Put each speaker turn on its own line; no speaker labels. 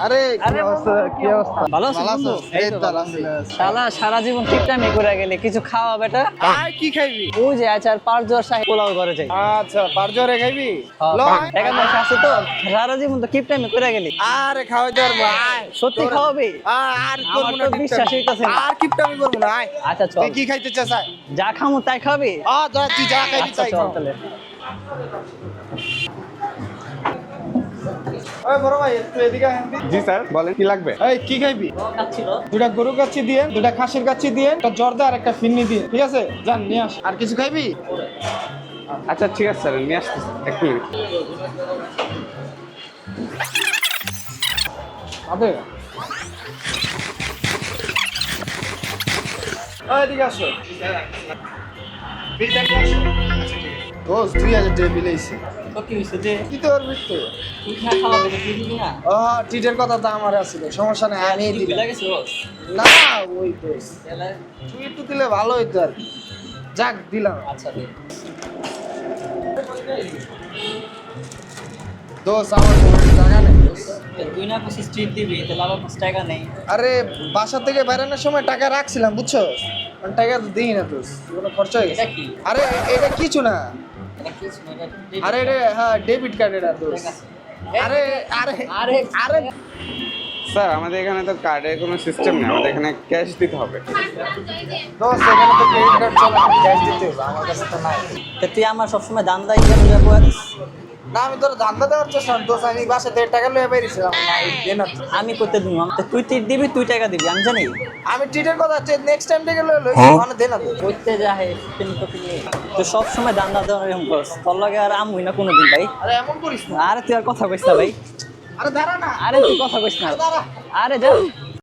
আরে
আরে
কি অবস্থা
ভালো আছো বন্ধু?
এই তো আলহামদুলিল্লাহ।
শালা সারা জীবন কিপটামি করে গেলে কিছু খাওয়া বেটা।
আয় কি খাইবি?
ওই যে আচার পাঁচ জ্বর শাহী পোলাও করে যাই।
আচ্ছা পারজরে খাইবি? ল
টাকা পয়সা আছে তো সারা জীবন তো কিপটামি করে গেলি।
আরে খাওয়াই দেব আয়
সত্যি খাওয়াবি?
আর
আমার তো বিশ্বাস হইতাছে না।
আর কিপটামি করব না আয়
আচ্ছা চল,
তুই কি খাইতে চাস আয়
যা খামু তাই খাবি।
যা তুই যা খাইবি
আচ্ছা
তাই
চল
খাও
তাহলে।
ওই বড় ভাই একটু এদিকে আয়
জি স্যার বলেন কি লাগবে?
এই কি খাইবি?
খাচ্ছিল
দুটা গরু কাচ্চি দিয়ে দুটা খাসির কাচ্চি দিয়ে একটা জর্দা আর একটা ফিন্নি দিয়ে ঠিক আছে জান নিয়ে আস আর কিছু খাইবি?
আচ্ছা ঠিক আছে স্যার নিয়ে আসতেছি এক মিনিট।
আবে এদিকে আসো বিলটা নিয়ে আসো দোস্ত 2000 টাকা বিল আইছে
তো কি হইছে যে
দিতে পারবি তো
তুই না খাওয়াবে তুই দিবি না?
টিটের কথা তো আমার আছিল সমস্যা নাই আমি
তুই
দিলাম
লাগেছে বস।
না ওই দোস্ত তুই একটু দিলে ভালো হইতো আর কি। যাক দিলাম
আচ্ছা দে।
দোস্ত আমার কোনো টাকা নেই দোস্ত।
তুই না কিছু স্ট্রিট দিবি তাহলে আবার 5 টাকা নেই।
আরে বাসা থেকে বেরোনোর সময় টাকা রাখছিলাম বুঝছো মানে টাকা তো দিই না দোস্ত কোনো খরচ হয়ে গেছে
এটা কি?
আরে এটা কিছু না
এটা কিছু না, এটা debit
আরে এটা হ্যাঁ ডেবিট কার্ড এটা
ঠিক
দোস্ত
আছে।
আরে আরে
আরে
আরে
স্যার আমাদের এখানে তো কার্ডের কোনো সিস্টেম নেই, আমাদের এখানে ক্যাশ দিতে হবে।
দোস্ত এখানে তো ক্রেডিট কার্ড চলে না ক্যাশ দিতে হবে আমার কাছে তো নাই
তা তুই আমার সবসময় দাম দাই কেন যাবো?
না আমি তোর ধান্দা দেওয়ার চেষ্টা না দোস্ত আমি বাসা 1.5 টাকা লয়ে বেরিয়েছিলাম নাই দে না তো।
আমি করতে দিব তা তুই টিট দিবি তুই টাকা দিবি আমি জানি।
আমি ট্রিটের কথা নেক্সট টাইম থেকে লয়ে লই মানে দে না তো
করতে যা হে তুমি তো কিনে তুই সব সময় দাম দাম দেওয়ার এরকম করস তোর লাগে আর আমুই না কোনোদিন ভাই।
আরে এমন করিস না
আরে তুই আর কথা কইস না ভাই।
আরে দাঁড়া না
আরে তুই কথা কইস না।
দাঁড়া
আরে যা